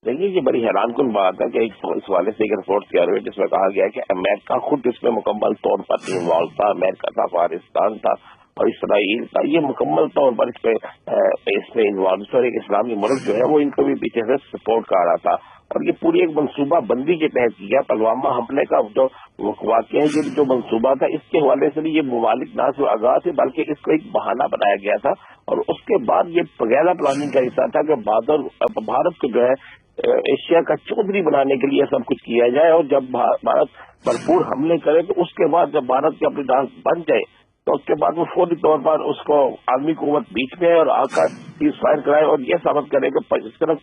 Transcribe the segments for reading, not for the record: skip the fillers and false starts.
دیکھیے یہ بڑی حیران کن بات ہے کہ اس حوالے سے ایک رپورٹ تیار ہوئی جس میں کہا گیا کہ امریکہ خود اس میں مکمل طور پر انوالو تھا، امریکہ تھا، پاکستان تھا اور اسرائیل تھا، یہ مکمل طور پر اس میں انوالو تھا اور ایک اسلامی ملک جو ہے وہ ان کو بھی پیچھے سے سپورٹ کر رہا تھا اور یہ پوری ایک منصوبہ بندی کے تحت کیا پلوامہ حملے کا جو واقعہ ہے، یہ جو منصوبہ تھا اس کے حوالے سے بھی یہ ممالک نہ صرف آگاہ تھے بلکہ اس کو ایک بہانہ بنایا گیا تھا اور اس کے بعد یہ بغیر پلاننگ کا حصہ تھا کہ بھارت کو جو ہے ایشیا کا چودھری بنانے کے لیے سب کچھ کیا جائے اور جب بھارت بھرپور حملے کرے تو اس کے بعد جب بھارت کی اپنی ڈانس بن جائے تو اس کے بعد وہ فوری طور پر اس کو عالمی قوت بیچ میں اور آ کر سیز فائر کرائے اور یہ ثابت کرے کہ اس طرف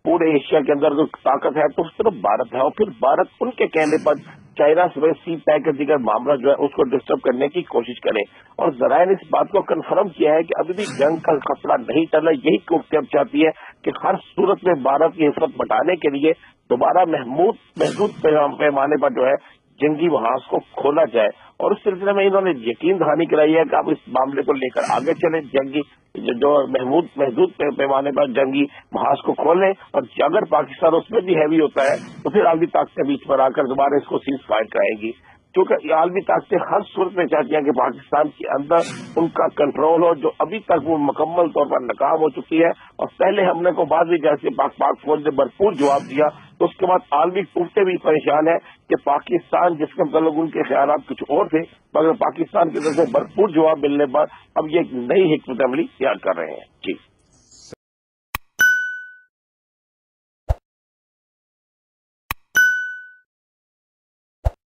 پورے ایشیا کے اندر جو طاقت ہے تو اس طرف بھارت ہے اور پھر بھارت ان کے کہنے پر چائنا سے سی پیک کا دیگر معاملہ جو ہے اس کو ڈسٹرب کرنے کی کوشش کرے اور ذرائع نے اس بات کو کنفرم کیا ہے کہ ابھی بھی جنگ کا خطرہ نہیں ٹلا، یہی اب چاہتی ہے کہ ہر صورت میں بھارت کی حفاظت بٹانے کے لیے دوبارہ محدود پیمانے پر جو ہے جنگی محاذ کو کھولا جائے اور اس سلسلے میں انہوں نے یقین دہانی کرائی ہے کہ آپ اس معاملے کو لے کر آگے چلیں، جنگی جو محدود پیمانے پر جنگی محاذ کو کھولیں اور اگر پاکستان اس میں بھی ہیوی ہوتا ہے تو پھر عالمی طاقتیں بیچ پر آ کر دوبارہ اس کو سیز فائر کرائیں گی، کیونکہ یہ عالمی طاقتیں ہر صورت میں چاہتی ہیں کہ پاکستان کے اندر ان کا کنٹرول ہو جو ابھی تک وہ مکمل طور پر ناکام ہو چکی ہے اور پہلے حملے کو بعد بھی جیسے پاک فوج نے بھرپور جواب دیا تو اس کے بعد عالمی قوتیں بھی پریشان ہے کہ پاکستان جس کے متعلق ان کے خیالات کچھ اور تھے مگر پاکستان کی طرف سے بھرپور جواب ملنے پر اب یہ ایک نئی حکمت عملی تیار کر رہے ہیں۔ جی